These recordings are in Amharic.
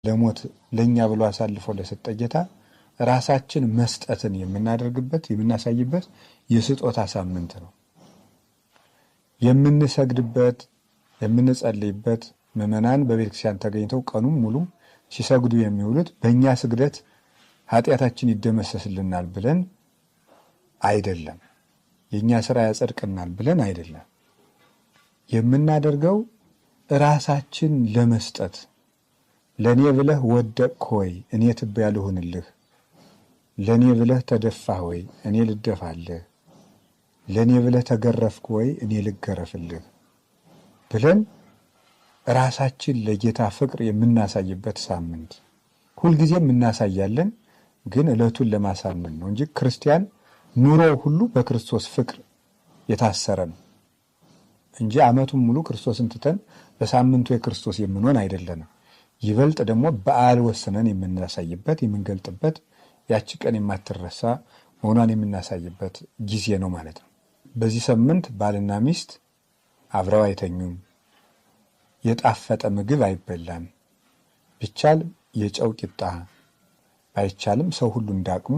ለሞት ለኛ ብሎ አሳልፎ ለሰጠ ጌታ ራሳችን መስጠትን የምናደርግበት የምናሳይበት የስጦታ ሳምንት ነው። የምንሰግድበት የምንጸልይበት ምዕመናን በቤተክርስቲያን ተገኝተው ቀኑን ሙሉ ሲሰግዱ የሚውሉት በእኛ ስግደት ኃጢአታችን ይደመሰስልናል ብለን አይደለም፣ የእኛ ስራ ያጸድቅናል ብለን አይደለም። የምናደርገው ራሳችን ለመስጠት ለኔ ብለህ ወደቅህ ሆይ እኔ ትቢያ ልሁንልህ፣ ለኔ ብለህ ተደፋህ ሆይ እኔ ልደፋልህ፣ ለኔ ብለህ ተገረፍክ ሆይ እኔ ልገረፍልህ ብለን ራሳችን ለጌታ ፍቅር የምናሳይበት ሳምንት። ሁልጊዜም እናሳያለን፣ ግን ዕለቱን ለማሳመን ነው እንጂ ክርስቲያን ኑሮው ሁሉ በክርስቶስ ፍቅር የታሰረ ነው እንጂ ዓመቱን ሙሉ ክርስቶስን ትተን በሳምንቱ የክርስቶስ የምንሆን አይደለንም። ይበልጥ ደግሞ በዓል ወስነን የምናሳይበት የምንገልጥበት ያቺ ቀን የማትረሳ መሆኗን የምናሳይበት ጊዜ ነው ማለት ነው። በዚህ ሳምንት ባልና ሚስት አብረው አይተኙም፣ የጣፈጠ ምግብ አይበላም፣ ቢቻል የጨው ቂጣ ባይቻልም ሰው ሁሉ እንዳቅሙ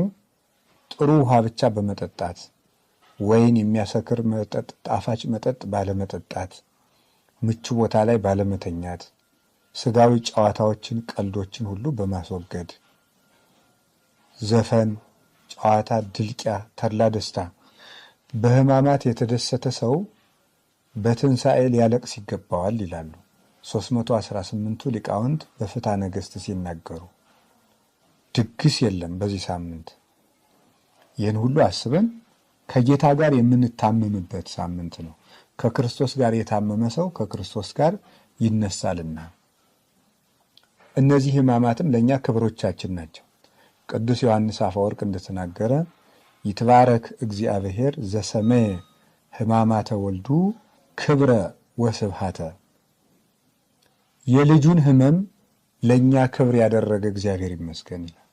ጥሩ ውሃ ብቻ በመጠጣት ወይን የሚያሰክር መጠጥ ጣፋጭ መጠጥ ባለመጠጣት ምቹ ቦታ ላይ ባለመተኛት ስጋዊ ጨዋታዎችን ቀልዶችን ሁሉ በማስወገድ ዘፈን፣ ጨዋታ፣ ድልቂያ፣ ተድላ ደስታ በሕማማት የተደሰተ ሰው በትንሣኤ ሊያለቅስ ይገባዋል ይላሉ 318ቱ ሊቃውንት በፍትሐ ነገሥት ሲናገሩ። ድግስ የለም በዚህ ሳምንት። ይህን ሁሉ አስበን ከጌታ ጋር የምንታመምበት ሳምንት ነው። ከክርስቶስ ጋር የታመመ ሰው ከክርስቶስ ጋር ይነሳልና። እነዚህ ሕማማትም ለእኛ ክብሮቻችን ናቸው። ቅዱስ ዮሐንስ አፈወርቅ እንደተናገረ ይትባረክ እግዚአብሔር ዘሰመየ ሕማማተ ወልዱ ክብረ ወስብሃተ። የልጁን ሕመም ለእኛ ክብር ያደረገ እግዚአብሔር ይመስገን ይላል።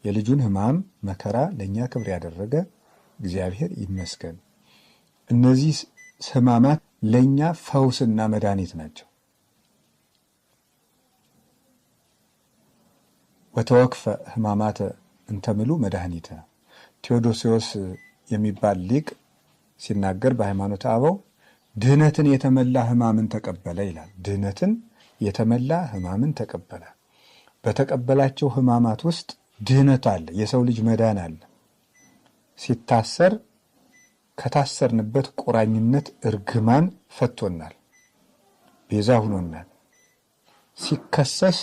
የልጁን ሕማም መከራ ለእኛ ክብር ያደረገ እግዚአብሔር ይመስገን። እነዚህ ሕማማት ለእኛ ፈውስና መድኃኒት ናቸው። ወተወክፈ ሕማማተ እንተምሉ መድኃኒተ። ቴዎዶሲዎስ የሚባል ሊቅ ሲናገር በሃይማኖተ አበው ድህነትን የተመላ ሕማምን ተቀበለ ይላል። ድህነትን የተመላ ሕማምን ተቀበለ። በተቀበላቸው ሕማማት ውስጥ ድህነት አለ፣ የሰው ልጅ መዳን አለ። ሲታሰር ከታሰርንበት ቁራኝነት እርግማን ፈቶናል፣ ቤዛ ሁኖናል። ሲከሰስ